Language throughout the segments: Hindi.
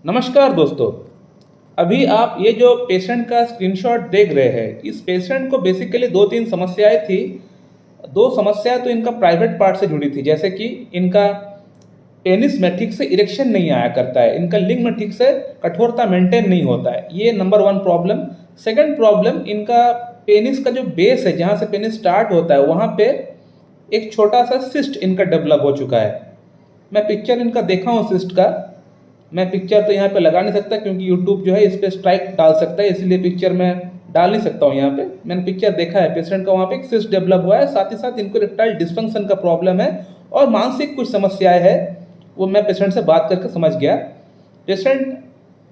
नमस्कार दोस्तों। अभी आप ये जो पेशेंट का स्क्रीनशॉट देख रहे हैं, इस पेशेंट को बेसिकली दो तीन समस्याएं थी। दो समस्याएं तो इनका प्राइवेट पार्ट से जुड़ी थी, जैसे कि इनका पेनिस में ठीक से इरेक्शन नहीं आया करता है, इनका लिंग में ठीक से कठोरता मेंटेन नहीं होता है, ये number one problem. Second problem, इनका पेनिस का जो बेस है, जहाँ से पेनिस स्टार्ट होता है, वहाँ पे एक छोटा सा सिस्ट इनका डेवलप हो चुका है। मैं पिक्चर इनका देखा हूँ सिस्ट का। मैं पिक्चर तो यहाँ पे लगा नहीं सकता क्योंकि यूट्यूब जो है इस पर स्ट्राइक डाल सकता है, इसलिए पिक्चर मैं डाल नहीं सकता हूँ यहाँ पे। मैंने पिक्चर देखा है, पेशेंट का वहाँ पे एक सिस्ट डेवलप हुआ है, साथ ही साथ इनको इरेक्टाइल डिस्फंक्शन का प्रॉब्लम है और मानसिक कुछ समस्याएं हैं, वो मैं पेशेंट से बात करके समझ गया। पेशेंट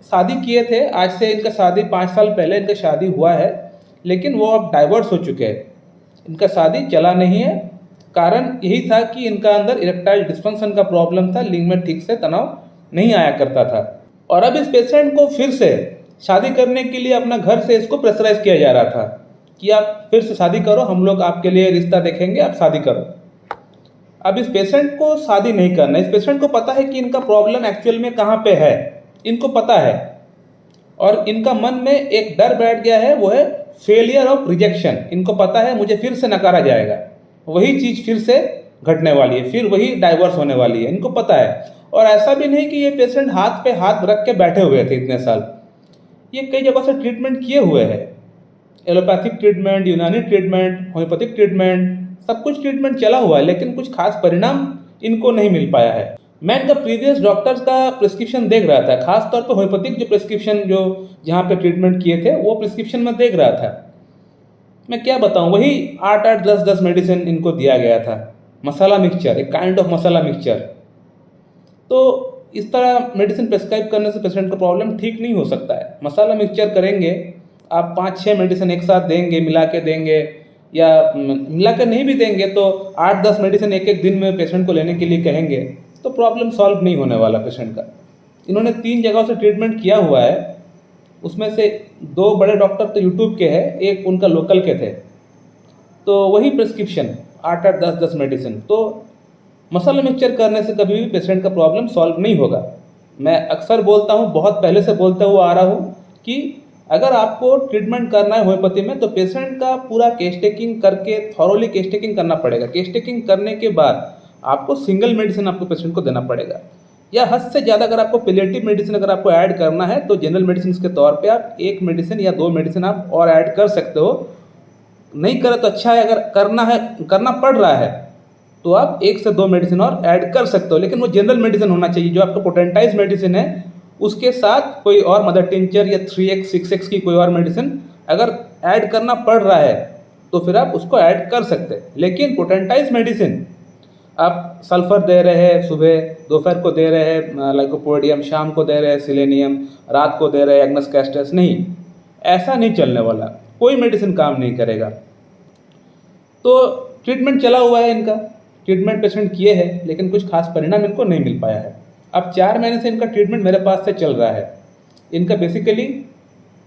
शादी किए थे, आज से इनका शादी 5 साल पहले इनका शादी हुआ है, लेकिन वो अब डाइवोर्स हो चुके हैं, इनका शादी चला नहीं है। कारण यही था कि इनका अंदर इरेक्टाइल डिस्फंक्शन का प्रॉब्लम था, लिंग में ठीक से तनाव नहीं आया करता था। और अब इस पेशेंट को फिर से शादी करने के लिए अपना घर से इसको प्रेशराइज किया जा रहा था कि आप फिर से शादी करो, हम लोग आपके लिए रिश्ता देखेंगे, आप शादी करो। अब इस पेशेंट को शादी नहीं करना, इस पेशेंट को पता है कि इनका प्रॉब्लम एक्चुअल में कहाँ पे है, इनको पता है। और इनका मन में एक डर बैठ गया है, वो है फेलियर ऑफ रिजेक्शन। इनको पता है मुझे फिर से नकारा जाएगा, वही चीज़ फिर से घटने वाली है, फिर वही डाइवोर्स होने वाली है, इनको पता है। और ऐसा भी नहीं कि ये पेशेंट हाथ पे हाथ रख के बैठे हुए थे इतने साल, ये कई जगह से ट्रीटमेंट किए हुए हैं। एलोपैथिक ट्रीटमेंट, यूनानी ट्रीटमेंट, होम्योपैथिक ट्रीटमेंट, सब कुछ ट्रीटमेंट चला हुआ है, लेकिन कुछ खास परिणाम इनको नहीं मिल पाया है। मैं इनका प्रीवियस डॉक्टर्स का प्रिस्क्रिप्शन देख रहा था, खास तौर पे होम्योपैथिक जो प्रिस्क्रिप्शन जो जहाँ पे ट्रीटमेंट किए थे वो प्रिस्क्रिप्शन में देख रहा था। मैं क्या बताऊँ, वही 8-8, 10-10 मेडिसिन इनको दिया गया था, मसाला मिक्सचर, एक काइंड ऑफ मसाला मिक्सचर। तो इस तरह मेडिसिन प्रेस्क्राइब करने से पेशेंट का प्रॉब्लम ठीक नहीं हो सकता है। मसाला मिक्सचर करेंगे आप, 5-6 मेडिसिन एक साथ देंगे, मिला के देंगे, या मिला के नहीं भी देंगे तो 8-10 मेडिसिन एक एक दिन में पेशेंट को लेने के लिए कहेंगे, तो प्रॉब्लम सॉल्व नहीं होने वाला पेशेंट का। इन्होंने 3 जगहों से ट्रीटमेंट किया हुआ है, उसमें से 2 बड़े डॉक्टर तो यूट्यूब के हैं, एक उनका लोकल के थे, तो वही प्रिस्क्रिप्शन 8-8, 10-10 मेडिसिन। तो मसाला मिक्सचर करने से कभी भी पेशेंट का प्रॉब्लम सॉल्व नहीं होगा। मैं अक्सर बोलता हूँ, बहुत पहले से बोलता हुआ आ रहा हूँ कि अगर आपको ट्रीटमेंट करना है होम्योपैथी में, तो पेशेंट का पूरा केस टेकिंग करके, थॉरोली केस टेकिंग करना पड़ेगा। केस टेकिंग करने के बाद आपको सिंगल मेडिसिन आपको पेशेंट को देना पड़ेगा, या हद से ज़्यादा अगर आपको पैलिएटिव मेडिसिन अगर आपको ऐड करना है तो जनरल मेडिसिन के तौर पे आप 1 मेडिसिन या 2 मेडिसिन आप और ऐड कर सकते हो। नहीं करे तो अच्छा है, अगर करना है, करना पड़ रहा है, तो आप 1 से 2 मेडिसिन और ऐड कर सकते हो, लेकिन वो जनरल मेडिसिन होना चाहिए। जो आपका पोटेंटाइज मेडिसिन है उसके साथ कोई और मदर टिंचर या 3x 6x की कोई और मेडिसिन अगर ऐड करना पड़ रहा है तो फिर आप उसको ऐड कर सकते हैं। लेकिन पोटेंटाइज मेडिसिन आप सल्फर दे रहे हैं, सुबह दोपहर को दे रहे हैं लाइकोपोडियम, शाम को दे रहे हैं सिलेनियम, रात को दे रहे हैं एग्नस कैस्टस, नहीं, ऐसा नहीं चलने वाला, कोई मेडिसिन काम नहीं करेगा। तो ट्रीटमेंट चला हुआ है इनका, ट्रीटमेंट पेशेंट किए हैं, लेकिन कुछ खास परिणाम इनको नहीं मिल पाया है। अब 4 महीने से इनका ट्रीटमेंट मेरे पास से चल रहा है। इनका बेसिकली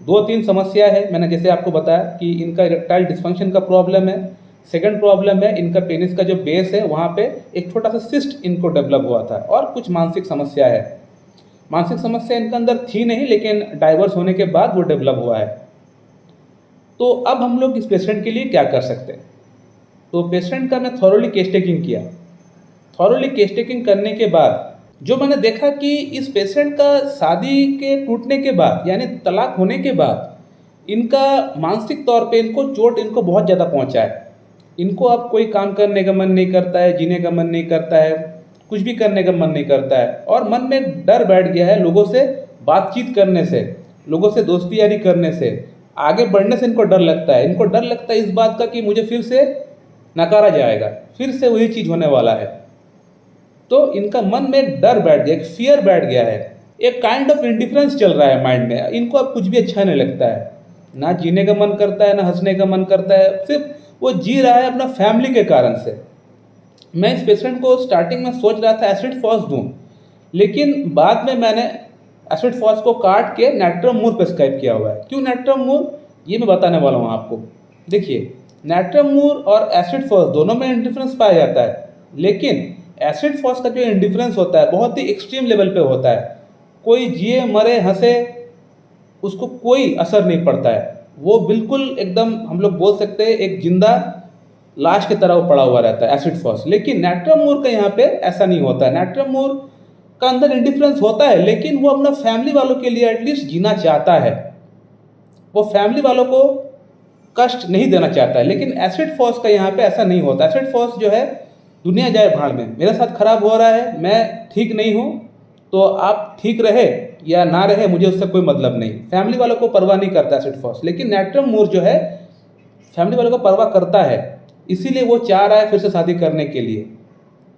2-3 समस्या है, मैंने जैसे आपको बताया कि इनका इरेक्टाइल डिस्फंक्शन का प्रॉब्लम है। सेकंड प्रॉब्लम है, इनका पेनिस का जो बेस है वहाँ पे एक छोटा सा सिस्ट इनको डेवलप हुआ था। और कुछ मानसिक समस्या है, मानसिक समस्या इनके अंदर थी नहीं, लेकिन डाइवोर्स होने के बाद वो डेवलप हुआ है। तो अब हम लोग इस पेशेंट के लिए क्या कर सकते हैं? तो पेशेंट का मैं थॉरोली केस टेकिंग किया। थॉरोली केस टेकिंग करने के बाद जो मैंने देखा कि इस पेशेंट का शादी के टूटने के बाद, यानी तलाक होने के बाद, इनका मानसिक तौर पे इनको चोट इनको बहुत ज़्यादा पहुंचा है। इनको अब कोई काम करने का मन नहीं करता है, जीने का मन नहीं करता है, कुछ भी करने का मन नहीं करता है, और मन में डर बैठ गया है लोगों से बातचीत करने से, लोगों से दोस्ती यारी करने से, आगे बढ़ने से इनको डर लगता है। इनको डर लगता है इस बात का कि मुझे फिर से नकारा जाएगा, फिर से वही चीज़ होने वाला है। तो इनका मन में एक डर बैठ गया, एक फियर बैठ गया है, एक काइंड ऑफ इंडिफरेंस चल रहा है माइंड में। इनको अब कुछ भी अच्छा नहीं लगता है, ना जीने का मन करता है, ना हंसने का मन करता है, सिर्फ वो जी रहा है अपना फैमिली के कारण से। मैं इस पेशेंट को स्टार्टिंग में सोच रहा था एसिड फॉस दूँ, लेकिन बाद में मैंने एसिड फॉस को काट के नैट्रम मूर प्रिस्क्राइब किया हुआ है। क्यों नैट्रम मूर, ये मैं बताने वाला हूँ आपको। देखिए, नैट्रम मूर और एसिड फॉस दोनों में इंडिफरेंस पाया जाता है, लेकिन एसिड फॉस का जो इंडिफरेंस होता है बहुत ही एक्सट्रीम लेवल पे होता है। कोई जिए मरे हंसे उसको कोई असर नहीं पड़ता है। वो बिल्कुल एकदम हम लोग बोल सकते हैं एक जिंदा लाश की तरह वो पड़ा हुआ रहता है एसिड फॉस। लेकिन नाट्रियम मूर का यहाँ पे ऐसा नहीं होता है। नाट्रियम मूर का अंदर इंडिफरेंस होता है, लेकिन वो अपना फैमिली वालों के लिए एटलीस्ट जीना चाहता है, वो फैमिली वालों को कष्ट नहीं देना चाहता है। लेकिन एसिड फॉस का यहाँ पे ऐसा नहीं होता। एसिड फॉस जो है दुनिया जाए भाड़ में, मेरे साथ खराब हो रहा है, मैं ठीक नहीं हूँ, तो आप ठीक रहे या ना रहे मुझे उससे कोई मतलब नहीं। फैमिली वालों को परवाह नहीं करता एसिड फॉस। लेकिन नाट्रियम मूर जो है फैमिली वालों को परवाह करता है, इसीलिए वो चाह रहा है फिर से शादी करने के लिए।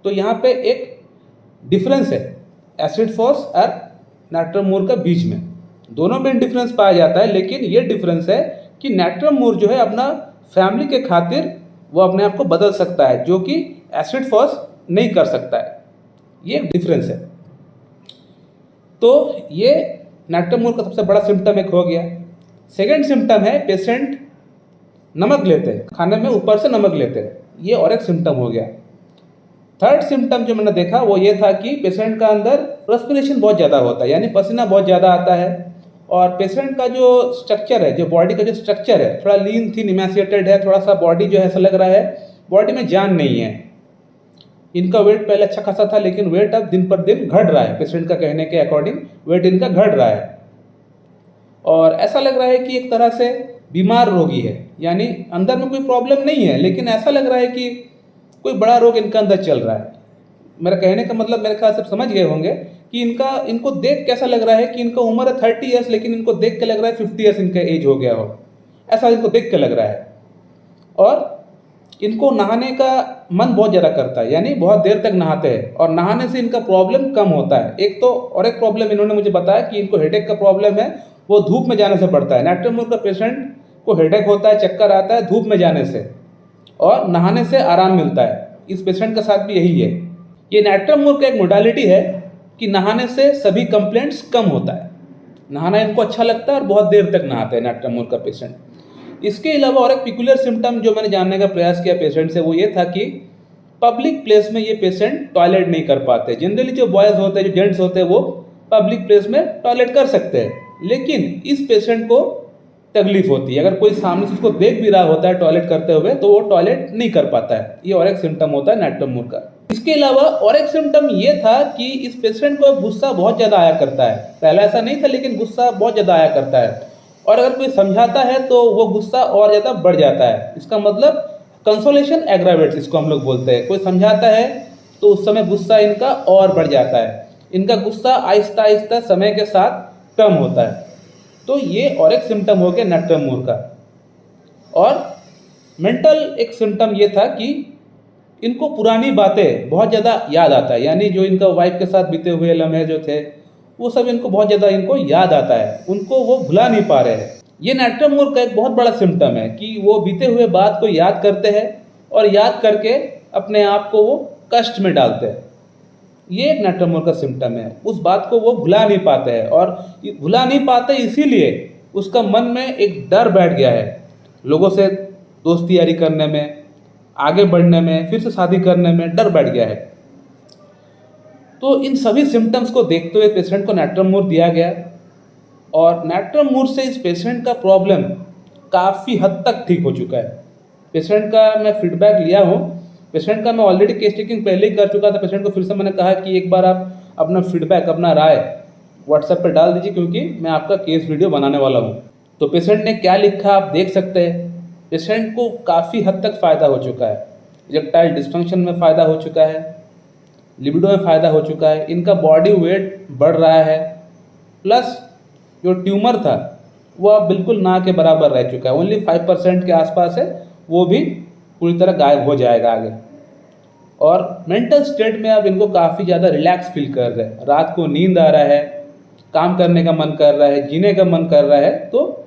तो यहाँ पे एक डिफरेंस है एसिड फॉस और नाट्रियम मूर का बीच में। दोनों में डिफरेंस पाया जाता है, लेकिन ये डिफरेंस है कि नाट्रियम मूर जो है अपना फैमिली के खातिर वो अपने आप को बदल सकता है, जो कि एसिड फॉस नहीं कर सकता है। ये डिफरेंस है। तो ये नाट्रियम मूर का सबसे बड़ा सिम्टम एक हो गया। सेकेंड सिम्टम है पेशेंट नमक लेते हैं, खाने में ऊपर से नमक लेते हैं, ये और एक सिम्टम हो गया। थर्ड सिम्टम जो मैंने देखा वो ये था कि पेशेंट का अंदर रेस्पिरेशन बहुत ज़्यादा होता है, यानी पसीना बहुत ज़्यादा आता है। और पेशेंट का जो स्ट्रक्चर है, जो बॉडी का जो स्ट्रक्चर है, थोड़ा लीन थीन इमेसिएटेड है, थोड़ा सा बॉडी जो है ऐसा लग रहा है बॉडी में जान नहीं है। इनका वेट पहले अच्छा खासा था, लेकिन वेट अब दिन पर दिन घट रहा है। पेशेंट का कहने के अकॉर्डिंग वेट इनका घट रहा है और ऐसा लग रहा है कि एक तरह से बीमार रोगी है, यानी अंदर में कोई प्रॉब्लम नहीं है, लेकिन ऐसा लग रहा है कि कोई बड़ा रोग इनका अंदर चल रहा है। मेरा कहने का मतलब मेरे ख्याल से समझ गए होंगे कि इनको देख कैसा लग रहा है कि इनका उम्र है 30 ईयर्स, लेकिन इनको देख के लग रहा है 50 ईयर्स इनका एज हो गया हो, ऐसा इनको देख के लग रहा है। और इनको नहाने का मन बहुत ज़्यादा करता है, यानी बहुत देर तक नहाते हैं और नहाने से इनका प्रॉब्लम कम होता है। एक तो और एक प्रॉब्लम इन्होंने मुझे बताया कि इनको हेडेक का प्रॉब्लम है, वो धूप में जाने से बढ़ता है। नाट्रियम मूर का पेशेंट को हेडेक होता है, चक्कर आता है धूप में जाने से, और नहाने से आराम मिलता है। इस पेशेंट के साथ भी यही है। ये नाट्रियम मूर का एक मोडालिटी है कि नहाने से सभी कंप्लेंट्स कम होता है। नहाना इनको अच्छा लगता है और बहुत देर तक नहाते हैं नाट्रियम मूर का पेशेंट। इसके अलावा और एक पिकुलर सिम्टम जो मैंने जानने का प्रयास किया पेशेंट से, वो ये था कि पब्लिक प्लेस में ये पेशेंट टॉयलेट नहीं कर पाते। जनरली जो बॉयज़ होते हैं, जो जेंट्स होते हैं, वो पब्लिक प्लेस में टॉयलेट कर सकते हैं, लेकिन इस पेशेंट को तकलीफ होती है। अगर कोई सामने से उसको देख भी रहा होता है टॉयलेट करते हुए, तो वो टॉयलेट नहीं कर पाता है। ये और एक सिम्टम होता है नाट्रियम मूर का। इसके अलावा और एक सिम्टम ये था कि इस पेशेंट को गुस्सा बहुत ज़्यादा आया करता है। पहले ऐसा नहीं था, लेकिन गुस्सा बहुत ज़्यादा आया करता है, और अगर कोई समझाता है तो वो गुस्सा और ज़्यादा बढ़ जाता है। इसका मतलब कंसोलेशन एग्रावेट्स, इसको हम लोग बोलते हैं। कोई समझाता है तो उस समय गुस्सा इनका और बढ़ जाता है। इनका गुस्सा आहिस्ता आहिस्ता समय के साथ कम होता है। तो ये और एक सिम्टम हो गया नाट्रियम मूर का। और मेंटल एक सिम्टम ये था कि इनको पुरानी बातें बहुत ज़्यादा याद आता है, यानी जो इनका वाइफ के साथ बीते हुए लम्हे जो थे वो सब इनको बहुत ज़्यादा इनको याद आता है, उनको वो भुला नहीं पा रहे हैं। ये नाट्रियम मूर का एक बहुत बड़ा सिम्टम है कि वो बीते हुए बात को याद करते हैं और याद करके अपने आप को वो कष्ट में डालते हैं। ये एक नाट्रियम मूर का सिम्टम है। उस बात को वो भुला नहीं पाते हैं, और भुला नहीं पाते इसीलिए उसका मन में एक डर बैठ गया है, लोगों से दोस्ती यारी करने में, आगे बढ़ने में, फिर से शादी करने में डर बैठ गया है। तो इन सभी सिम्टम्स को देखते हुए पेशेंट को नाट्रियम मूर दिया गया, और नाट्रियम मूर से इस पेशेंट का प्रॉब्लम काफ़ी हद तक ठीक हो चुका है। पेशेंट का मैं फीडबैक लिया हूँ। पेशेंट का मैं ऑलरेडी केस टेकिंग पहले ही कर चुका था। पेशेंट को फिर से मैंने कहा कि एक बार आप अपना फीडबैक, अपना राय व्हाट्सएप पर डाल दीजिए, क्योंकि मैं आपका केस वीडियो बनाने वाला हूँ। तो पेशेंट ने क्या लिखा आप देख सकते हैं। पेशेंट को काफ़ी हद तक फ़ायदा हो चुका है। इरेक्टाइल डिस्फंक्शन में फ़ायदा हो चुका है, लिबिडो में फ़ायदा हो चुका है, इनका बॉडी वेट बढ़ रहा है, प्लस जो ट्यूमर था वो अब बिल्कुल ना के बराबर रह चुका है। ओनली 5% के आसपास है, वो भी पूरी तरह गायब हो जाएगा आगे। और मेंटल स्टेट में अब इनको काफ़ी ज़्यादा रिलैक्स फील कर रहे हैं। रात को नींद आ रहा है, काम करने का मन कर रहा है, जीने का मन कर रहा है। तो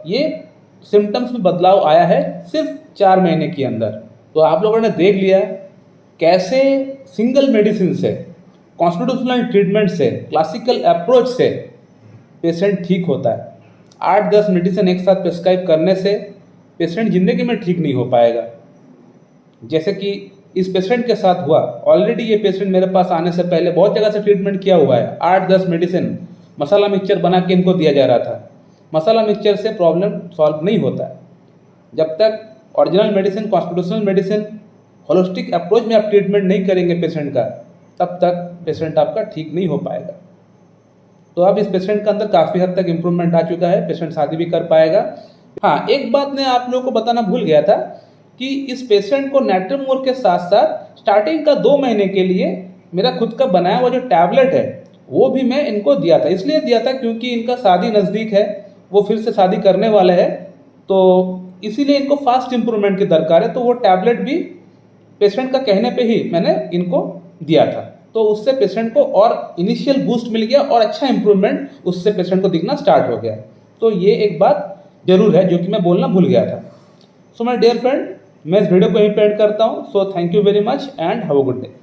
ये सिम्टम्स में बदलाव आया है सिर्फ 4 महीने के अंदर। तो आप लोगों ने देख लिया कैसे सिंगल मेडिसिन से, कॉन्स्टिट्यूशनल ट्रीटमेंट से, क्लासिकल अप्रोच से पेशेंट ठीक होता है। 8-10 मेडिसिन एक साथ प्रिस्क्राइब करने से पेशेंट ज़िंदगी में ठीक नहीं हो पाएगा, जैसे कि इस पेशेंट के साथ हुआ। ऑलरेडी ये पेशेंट मेरे पास आने से पहले बहुत जगह से ट्रीटमेंट किया हुआ है, 8-10 मेडिसिन मसाला मिक्सचर बना के इनको दिया जा रहा था। मसाला मिक्सचर से प्रॉब्लम सॉल्व नहीं होता है। जब तक original medicine, constitutional medicine, holistic approach में आप ट्रीटमेंट नहीं करेंगे पेशेंट का, तब तक पेशेंट आपका ठीक नहीं हो पाएगा। तो अब इस पेशेंट के अंदर काफ़ी हद तक इम्प्रूवमेंट आ चुका है, पेशेंट शादी भी कर पाएगा। हाँ, एक बात मैं आप लोगों को बताना भूल गया था कि इस पेशेंट को नैट्रोमोर के साथ साथ स्टार्टिंग का 2 महीने के लिए मेरा खुद का बनाया हुआ जो टैबलेट है वो भी मैं इनको दिया था। इसलिए दिया था क्योंकि इनका शादी नज़दीक है, वो फिर से शादी करने वाले हैं, तो इसीलिए इनको फास्ट इम्प्रूवमेंट की दरकार है। तो वो टैबलेट भी पेशेंट का कहने पे ही मैंने इनको दिया था। तो उससे पेशेंट को और इनिशियल बूस्ट मिल गया और अच्छा इम्प्रूवमेंट उससे पेशेंट को दिखना स्टार्ट हो गया। तो ये एक बात जरूर है जो कि मैं बोलना भूल गया था। सो माय डियर फ्रेंड, मैं इस वीडियो को यहीं पे एंड करता हूँ। So thank you very much and have a good day.